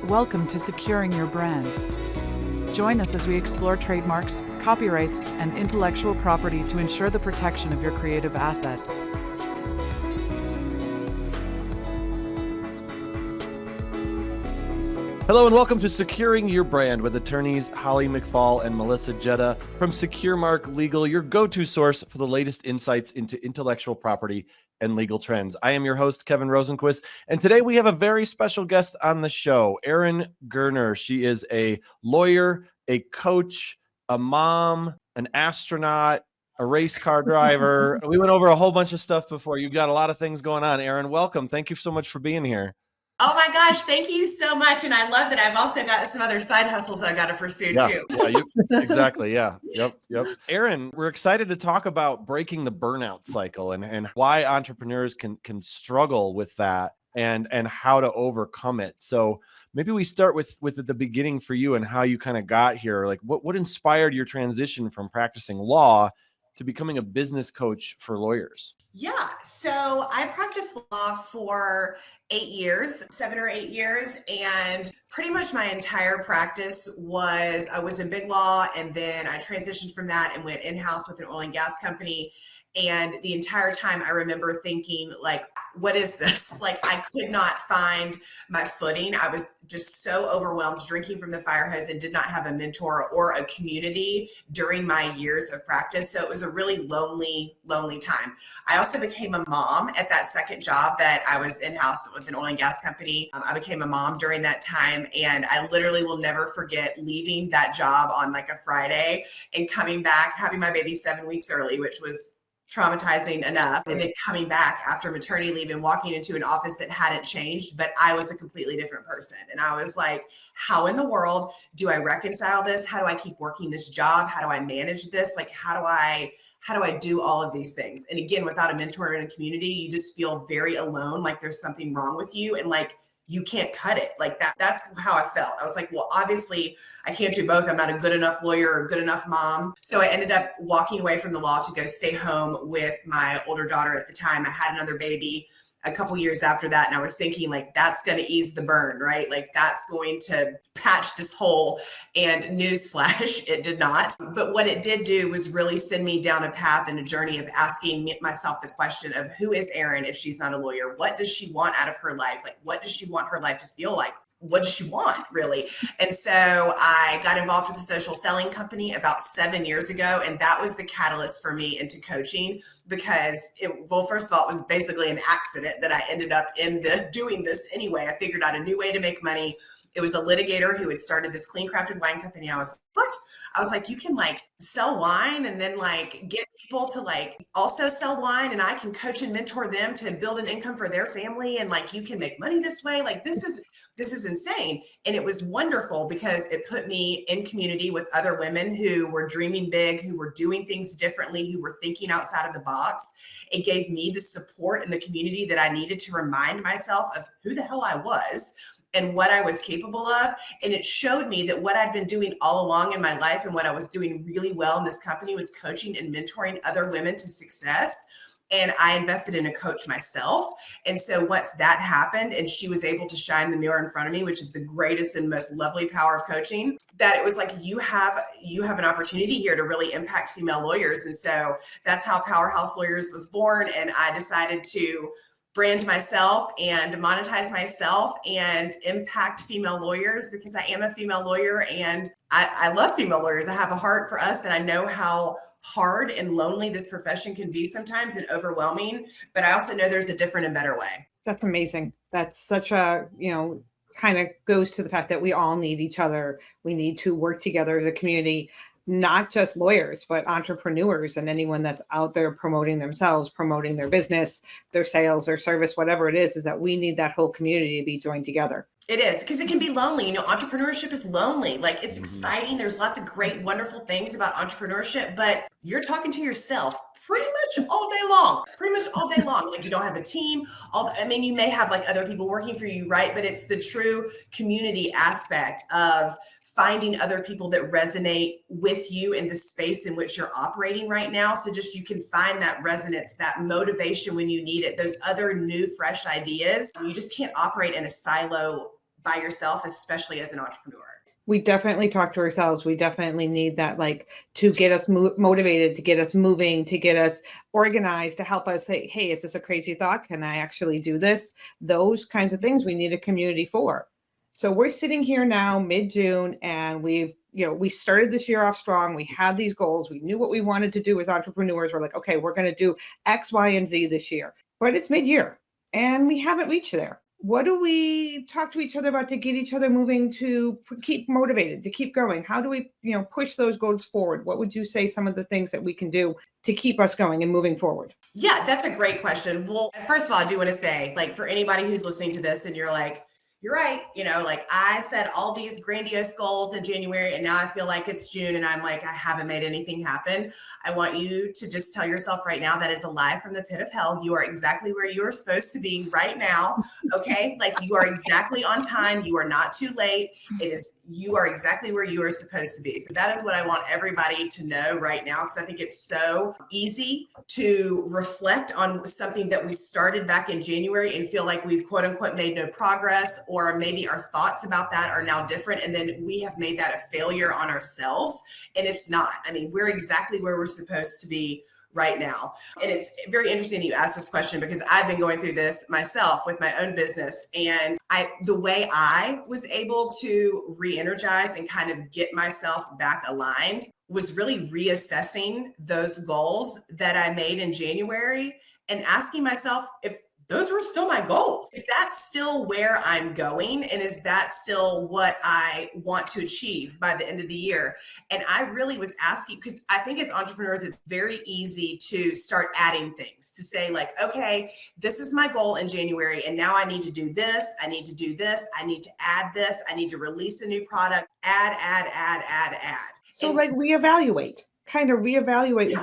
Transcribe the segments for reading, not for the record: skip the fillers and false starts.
Welcome to Securing Your Brand. Join us as we explore trademarks, copyrights, and intellectual property to ensure the protection of your creative assets. Hello and welcome to Securing Your Brand with attorneys Holly McFall and Melissa Jeda from SecureMark Legal, your go-to source for the latest insights into intellectual property and legal trends. I am your host, Kevin Rosenquist, and today we have a very special guest on the show, Erin Gerner. She is a lawyer, a coach, a mom, an astronaut, a race car driver. We went over a whole bunch of stuff before. You've got a lot of things going on. Erin, welcome. Thank you so much for being here. Oh my gosh, thank you so much. And I love that I've also got some other side hustles I've got to pursue too. Exactly. Yeah. Yep. Erin, we're excited to talk about breaking the burnout cycle and why entrepreneurs can struggle with that and how to overcome it. So maybe we start with at the beginning for you and how you kind of got here. Like what inspired your transition from practicing law to becoming a business coach for lawyers? Yeah. So I practiced law for 7 or 8 years. And pretty much my entire practice I was in big law. And then I transitioned from that and went in-house with an oil and gas company. And the entire time I remember thinking, like, what is this? Like, I could not find my footing. I was just so overwhelmed drinking from the fire hose and did not have a mentor or a community during my years of practice. So it was a really lonely time. I also became a mom at that second job that I was in-house with an oil and gas company. I became a mom during that time. And I literally will never forget leaving that job on like a Friday and coming back, having my baby 7 weeks early, which was traumatizing enough. And then coming back after maternity leave and walking into an office that hadn't changed, but I was a completely different person. And I was like, how in the world do I reconcile this? How do I keep working this job? How do I manage this? Like, how do I do all of these things? And again, without a mentor in a community, you just feel very alone, like there's something wrong with you. And like, you can't cut it like that. That's how I felt. I was like, well, obviously I can't do both. I'm not a good enough lawyer or a good enough mom. So I ended up walking away from the law to go stay home with my older daughter at the time. I had another baby a couple years after that. And I was thinking like, that's going to ease the burn, right? Like that's going to patch this hole. And newsflash, it did not. But what it did do was really send me down a path and a journey of asking myself the question of who is Erin if she's not a lawyer? What does she want out of her life? Like, what does she want her life to feel like? What does she want really? And so I got involved with a social selling company about 7 years ago. And that was the catalyst for me into coaching because first of all, it was basically an accident that I ended up doing this anyway. I figured out a new way to make money. It was a litigator who had started this clean crafted wine company. I was like, what? I was like, you can like sell wine and then like get people to like also sell wine and I can coach and mentor them to build an income for their family. And like, you can make money this way. Like, this is insane. And it was wonderful because it put me in community with other women who were dreaming big, who were doing things differently, who were thinking outside of the box. It gave me the support and the community that I needed to remind myself of who the hell I was and what I was capable of. And it showed me that what I'd been doing all along in my life and what I was doing really well in this company was coaching and mentoring other women to success. And I invested in a coach myself. And so once that happened and she was able to shine the mirror in front of me, which is the greatest and most lovely power of coaching, that it was like, you have an opportunity here to really impact female lawyers. And so that's how Powerhouse Lawyers was born. And I decided to brand myself and monetize myself and impact female lawyers because I am a female lawyer and I love female lawyers. I have a heart for us and I know how hard and lonely this profession can be sometimes and overwhelming, but I also know there's a different and better way. That's amazing. That's such a, kind of goes to the fact that we all need each other. We need to work together as a community, not just lawyers, but entrepreneurs and anyone that's out there promoting themselves, promoting their business, their sales, their service, whatever it is that we need that whole community to be joined together. It is because it can be lonely. Entrepreneurship is lonely. Like it's exciting. There's lots of great, wonderful things about entrepreneurship, but you're talking to yourself pretty much all day long. Like you don't have a team. You may have like other people working for you, right? But it's the true community aspect of finding other people that resonate with you in the space in which you're operating right now. So just you can find that resonance, that motivation when you need it, those other new, fresh ideas. You just can't operate in a silo by yourself, especially as an entrepreneur. We definitely talk to ourselves. We definitely need that, like, to get us motivated, to get us moving, to get us organized, to help us say, hey, is this a crazy thought? Can I actually do this? Those kinds of things we need a community for. So we're sitting here now mid-June, and we started this year off strong. We had these goals. We knew what we wanted to do as entrepreneurs. We're like, okay, we're going to do X, Y, and Z this year. But it's mid-year and we haven't reached there. What do we talk to each other about to get each other moving, to keep motivated, to keep going? How do we, push those goals forward? What would you say some of the things that we can do to keep us going and moving forward? Yeah, that's a great question. Well, first of all, I do want to say, like, for anybody who's listening to this and you're like, you're right. Like, I set all these grandiose goals in January and now I feel like it's June and I'm like, I haven't made anything happen. I want you to just tell yourself right now, that is a lie from the pit of hell. You are exactly where you are supposed to be right now. Okay. Like, you are exactly on time. You are not too late. You are exactly where you are supposed to be. So that is what I want everybody to know right now, because I think it's so easy to reflect on something that we started back in January and feel like we've quote unquote made no progress, or maybe our thoughts about that are now different. And then we have made that a failure on ourselves. And it's not. I mean, we're exactly where we're supposed to be right now. And it's very interesting that you asked this question, because I've been going through this myself with my own business. And the way I was able to re-energize and kind of get myself back aligned was really reassessing those goals that I made in January and asking myself if those were still my goals. Is that still where I'm going? And is that still what I want to achieve by the end of the year? And I really was asking, because I think as entrepreneurs, it's very easy to start adding things, to say like, okay, this is my goal in January, and now I need to do this. I need to do this. I need to add this. I need to release a new product, add. So and, like reevaluate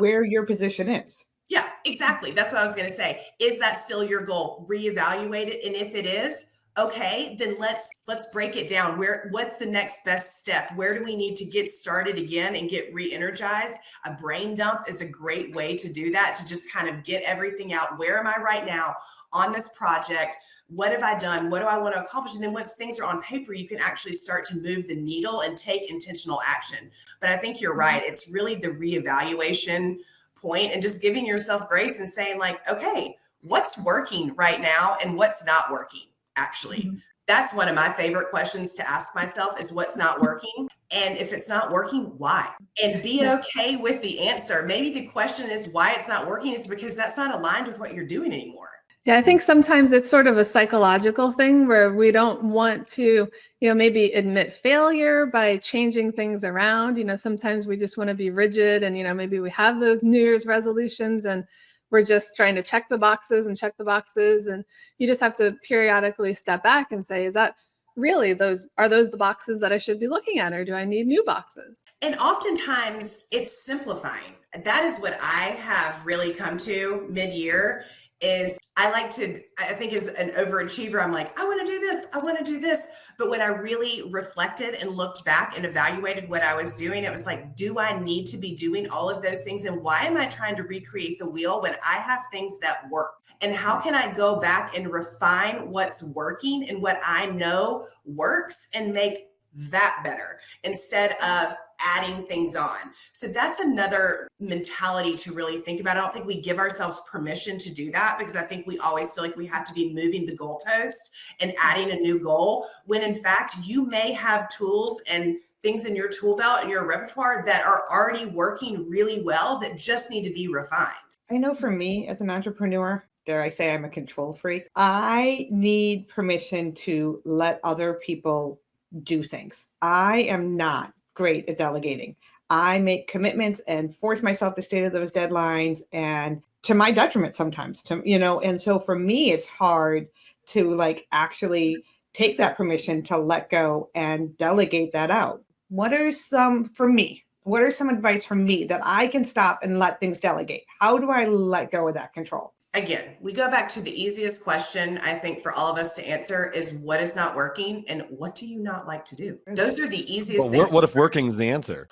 where your position is. Yeah, exactly. That's what I was going to say. Is that still your goal? Reevaluate it. And if it is, okay, then let's break it down. What's the next best step? Where do we need to get started again and get re-energized? A brain dump is a great way to do that, to just kind of get everything out. Where am I right now on this project? What have I done? What do I want to accomplish? And then once things are on paper, you can actually start to move the needle and take intentional action. But I think you're right. It's really the reevaluation point and just giving yourself grace and saying like, okay, what's working right now and what's not working actually? Mm-hmm. That's one of my favorite questions to ask myself, is what's not working? And if it's not working, why? And be okay with the answer. Maybe the question is why it's not working is because that's not aligned with what you're doing anymore. Yeah, I think sometimes it's sort of a psychological thing where we don't want to, maybe admit failure by changing things around. Sometimes we just want to be rigid and, maybe we have those New Year's resolutions and we're just trying to check the boxes. And you just have to periodically step back and say, is that really are those the boxes that I should be looking at, or do I need new boxes? And oftentimes it's simplifying. That is what I have really come to mid-year. Is I think as an overachiever, I'm like, I want to do this. But when I really reflected and looked back and evaluated what I was doing, it was like, do I need to be doing all of those things? And why am I trying to recreate the wheel when I have things that work? And how can I go back and refine what's working and what I know works and make that better instead of adding things on? So that's another mentality to really think about. I don't think we give ourselves permission to do that, because I think we always feel like we have to be moving the goalpost and adding a new goal, when in fact you may have tools and things in your tool belt and your repertoire that are already working really well that just need to be refined. I know for me as an entrepreneur, dare I say I'm a control freak, I need permission to let other people do things. I am not great at delegating. I make commitments and force myself to stay to those deadlines, and to my detriment sometimes, and so for me, it's hard to actually take that permission to let go and delegate that out. What are some advice from me that I can stop and let things delegate? How do I let go of that control? Again, we go back to the easiest question, I think, for all of us to answer is, what is not working and what do you not like to do? Those are the easiest things. What if working is the answer?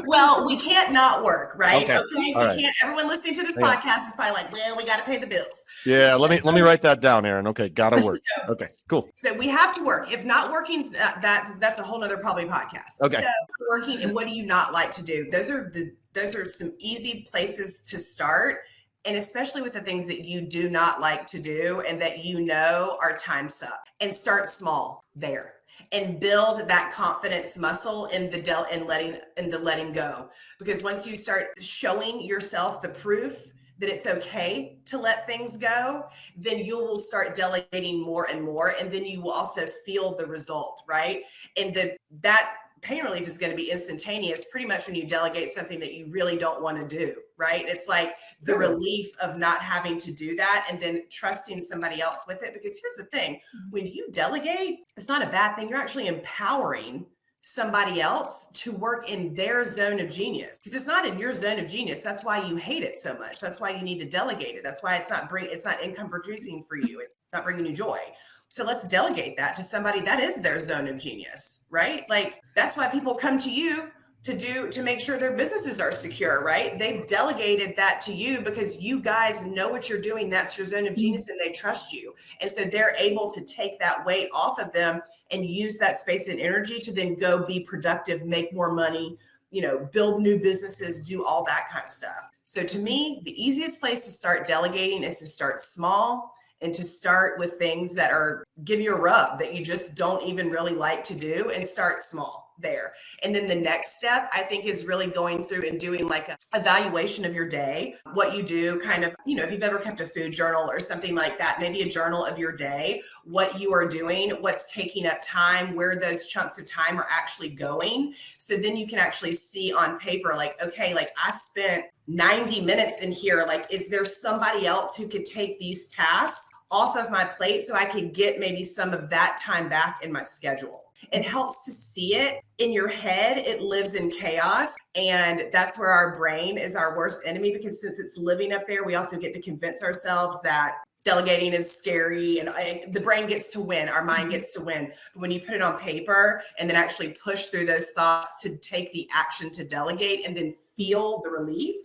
Well, we can't not work, right? Okay. We All right. can't. Everyone listening to this Hang on. podcast is probably like, well, we got to pay the bills. Yeah, let me write that down, Erin. Okay, gotta work. Okay, cool. So we have to work. If not working, that's a whole nother probably podcast. Okay. So working, and what do you not like to do? Those are some easy places to start. And especially with the things that you do not like to do and that you know are time suck, and start small there and build that confidence muscle in the letting go. Because once you start showing yourself the proof that it's okay to let things go, then you will start delegating more and more. And then you will also feel the result, right? And that pain relief is going to be instantaneous pretty much when you delegate something that you really don't want to do, right? It's like the relief of not having to do that and then trusting somebody else with it. Because here's the thing, when you delegate, it's not a bad thing. You're actually empowering somebody else to work in their zone of genius, because it's not in your zone of genius. That's why you hate it so much. That's why you need to delegate it. That's why it's not income producing for you. It's not bringing you joy. So let's delegate that to somebody that is their zone of genius, right? Like that's why people come to you to make sure their businesses are secure, right? They've delegated that to you because you guys know what you're doing. That's your zone of genius and they trust you. And so they're able to take that weight off of them and use that space and energy to then go be productive, make more money, build new businesses, do all that kind of stuff. So to me, the easiest place to start delegating is to start small and to start with things that give you a rub that you just don't even really like to do, and start small there. And then the next step, I think, is really going through and doing like an evaluation of your day, what you do, kind of, if you've ever kept a food journal or something like that, maybe a journal of your day, what you are doing, what's taking up time, where those chunks of time are actually going. So then you can actually see on paper, like, okay, like I spent 90 minutes in here. Like, is there somebody else who could take these tasks off of my plate so I could get maybe some of that time back in my schedule? It helps to see it in your head. It lives in chaos. And that's where our brain is our worst enemy, because since it's living up there, we also get to convince ourselves that delegating is scary and the brain gets to win. Our mind gets to win. But when you put it on paper and then actually push through those thoughts to take the action to delegate and then feel the relief,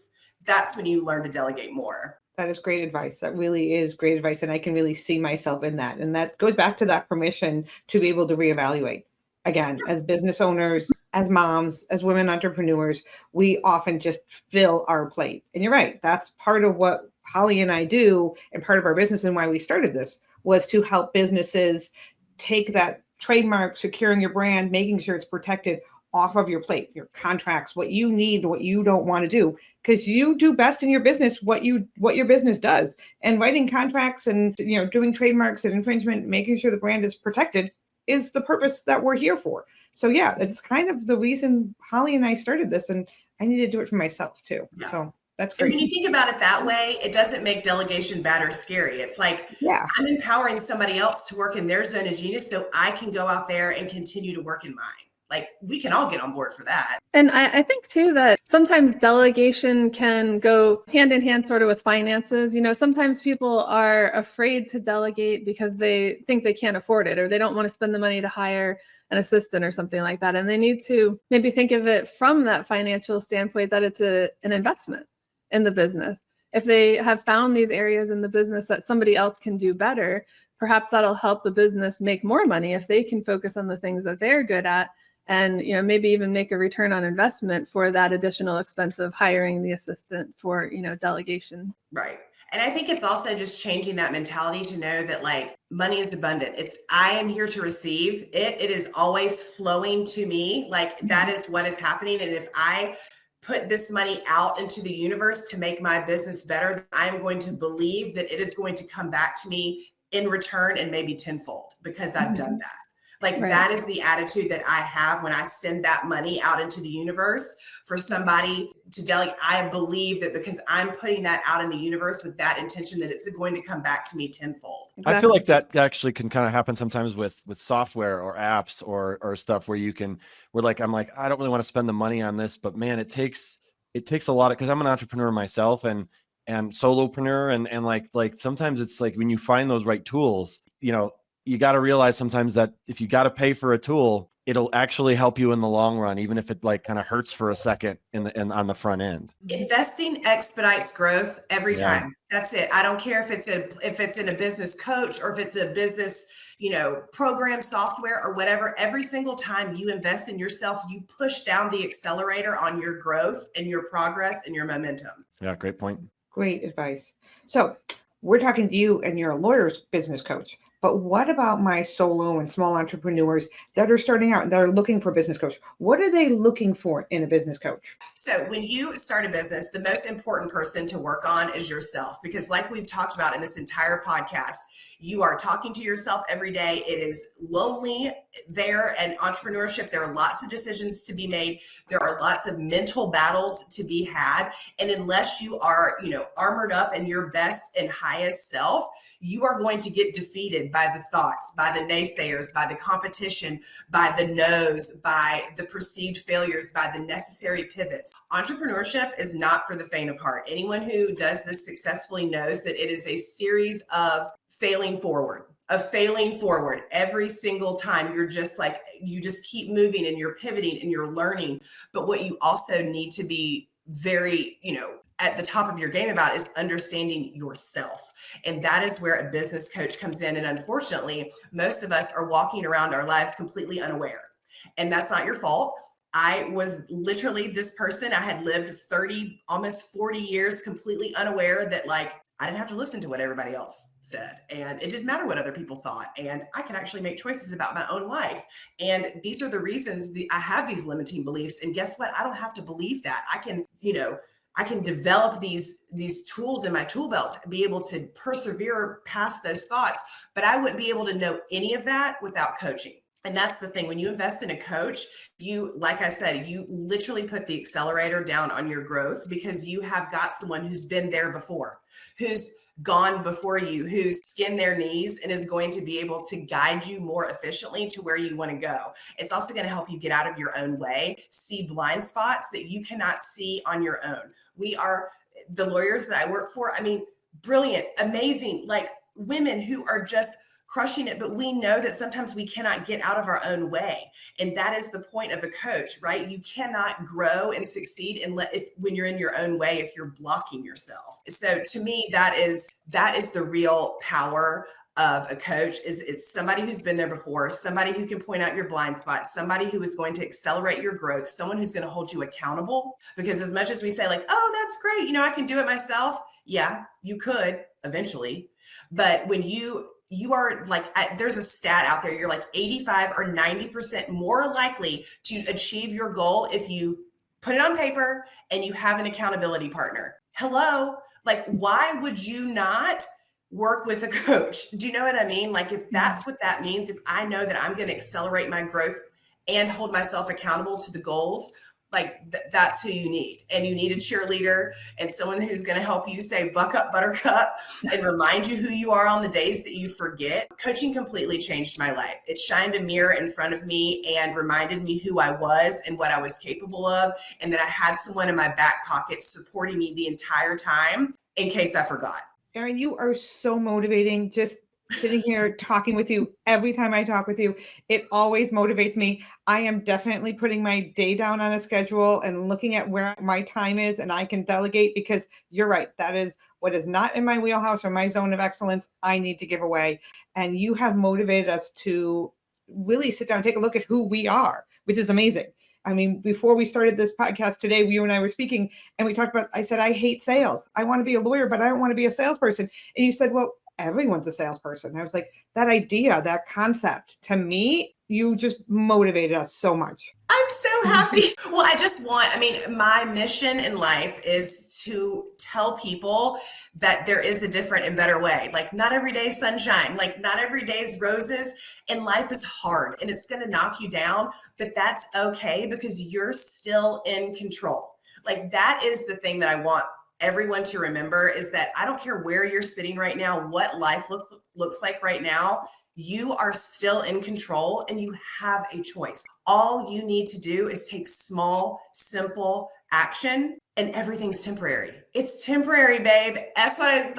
that's when you learn to delegate more. That is great advice. That really is great advice. And I can really see myself in that. And that goes back to that permission to be able to reevaluate. Again, as business owners, as moms, as women entrepreneurs, we often just fill our plate. And you're right. That's part of what Holly and I do. And part of our business and why we started this was to help businesses take that trademark, securing your brand, making sure it's protected off of your plate, your contracts, what you need, what you don't want to do, because you do best in your business what your business does. And writing contracts and doing trademarks and infringement, making sure the brand is protected is the purpose that we're here for. So yeah, it's kind of the reason Holly and I started this, and I need to do it for myself too. Yeah. So that's great. And when you think about it that way, it doesn't make delegation bad or scary. It's like, I'm empowering somebody else to work in their zone of genius so I can go out there and continue to work in mine. Like, we can all get on board for that. And I think too that sometimes delegation can go hand in hand sort of with finances. Sometimes people are afraid to delegate because they think they can't afford it, or they don't want to spend the money to hire an assistant or something like that. And they need to maybe think of it from that financial standpoint, that it's an investment in the business. If they have found these areas in the business that somebody else can do better, perhaps that'll help the business make more money if they can focus on the things that they're good at. And, maybe even make a return on investment for that additional expense of hiring the assistant for, delegation. Right. And I think it's also just changing that mentality to know that like money is abundant. I am here to receive it. It is always flowing to me. Like that is what is happening. And if I put this money out into the universe to make my business better, I'm going to believe that it is going to come back to me in return, and maybe tenfold, because I've done that. Like that is the attitude that I have when I send that money out into the universe for somebody to delegate. I believe that because I'm putting that out in the universe with that intention, that it's going to come back to me tenfold. Exactly. I feel like that actually can kind of happen sometimes with software or apps or stuff where I'm like, I don't really want to spend the money on this, but man, it takes a lot of, because I'm an entrepreneur myself and solopreneur and like sometimes it's like when you find those right tools, you got to realize sometimes that if you got to pay for a tool, it'll actually help you in the long run, even if it like kind of hurts for a second on the front end. Investing expedites growth every time. That's it. I don't care if it's in a business coach or if it's a business, program software or whatever. Every single time you invest in yourself, you push down the accelerator on your growth and your progress and your momentum. Yeah, great point. Great advice. So we're talking to you and you're a lawyer's business coach, but what about my solo and small entrepreneurs that are starting out and that are looking for a business coach? What are they looking for in a business coach? So when you start a business, the most important person to work on is yourself, because like we've talked about in this entire podcast, you are talking to yourself every day. It is lonely there, and entrepreneurship, there are lots of decisions to be made. There are lots of mental battles to be had. And unless you are, armored up in your best and highest self, you are going to get defeated by the thoughts, by the naysayers, by the competition, by the no's, by the perceived failures, by the necessary pivots. Entrepreneurship is not for the faint of heart. Anyone who does this successfully knows that it is a series of failing forward every single time. You just keep moving and you're pivoting and you're learning. But what you also need to be very, at the top of your game about is understanding yourself. And that is where a business coach comes in. And unfortunately, most of us are walking around our lives completely unaware. And that's not your fault. I was literally this person. I had lived 30, almost 40 years completely unaware that I didn't have to listen to what everybody else said. And it didn't matter what other people thought. And I could actually make choices about my own life. And these are the reasons I have these limiting beliefs. And guess what? I don't have to believe that. I can develop these tools in my tool belt to be able to persevere past those thoughts. But I wouldn't be able to know any of that without coaching. And that's the thing. When you invest in a coach, like I said, you literally put the accelerator down on your growth because you have got someone who's been there before, who's gone before you, who's skinned their knees and is going to be able to guide you more efficiently to where you want to go. It's also going to help you get out of your own way, see blind spots that you cannot see on your own. We are the lawyers that I work for. Brilliant, amazing, women who are just crushing it, but we know that sometimes we cannot get out of our own way. And that is the point of a coach, right? You cannot grow and succeed when you're in your own way, if you're blocking yourself. So to me, that is the real power of a coach. It's somebody who's been there before, somebody who can point out your blind spots, somebody who is going to accelerate your growth, someone who's going to hold you accountable. Because as much as we say oh, that's great, I can do it myself. Yeah, you could eventually. But when you are there's a stat out there, you're 85 or 90% more likely to achieve your goal if you put it on paper and you have an accountability partner. Hello, why would you not work with a coach? Do you know what I mean? If that's what that means, if I know that I'm going to accelerate my growth and hold myself accountable to the goals, that's who you need. And you need a cheerleader and someone who's going to help you say, buck up, buttercup, and remind you who you are on the days that you forget. Coaching completely changed my life. It shined a mirror in front of me and reminded me who I was and what I was capable of, and that I had someone in my back pocket supporting me the entire time in case I forgot. Erin, you are so motivating. Just sitting here talking with you, every time I talk with you, it always motivates me. I am definitely putting my day down on a schedule and looking at where my time is, and I can delegate, because you're right. That is what is not in my wheelhouse or my zone of excellence. I need to give away. And you have motivated us to really sit down and take a look at who we are, which is amazing. Before we started this podcast today, you and I were speaking and we talked about, I said, I hate sales. I want to be a lawyer, but I don't want to be a salesperson. And you said, well, everyone's a salesperson. I was like, that idea, that concept, to me, you just motivated us so much. I'm so happy. Well, my mission in life is to tell people that there is a different and better way. Not every day is sunshine, not every day is roses, and life is hard and it's going to knock you down, but that's okay because you're still in control. That is the thing that I want everyone to remember, is that I don't care where you're sitting right now, what life looks like right now, you are still in control and you have a choice. All you need to do is take small, simple action, and everything's temporary. It's temporary, babe. That's what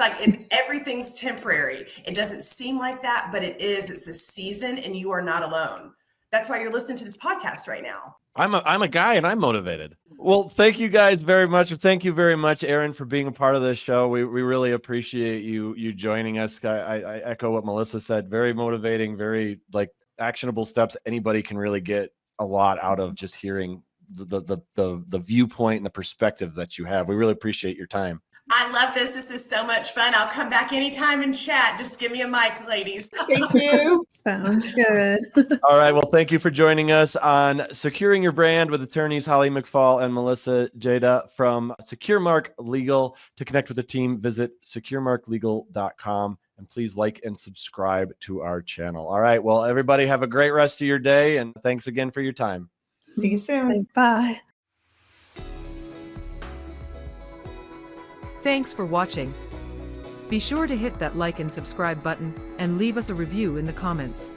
everything's temporary. It doesn't seem like that, but it is. It's a season and you are not alone. That's why you're listening to this podcast right now. I'm a guy and I'm motivated. Well, thank you guys very much. Thank you very much, Erin, for being a part of this show. We really appreciate you joining us. I echo what Melissa said. Very motivating, very actionable steps. Anybody can really get a lot out of just hearing the viewpoint and the perspective that you have. We really appreciate your time. I love this. This is so much fun. I'll come back anytime and chat. Just give me a mic, ladies. Thank you. Sounds good. All right. Well, thank you for joining us on Securing Your Brand with attorneys Holly McFall and Melissa Jeda from SecureMark Legal. To connect with the team, visit securemarklegal.com, and please like and subscribe to our channel. All right. Well, everybody have a great rest of your day, and thanks again for your time. See you soon. Bye. Thanks for watching. Be sure to hit that like and subscribe button and leave us a review in the comments.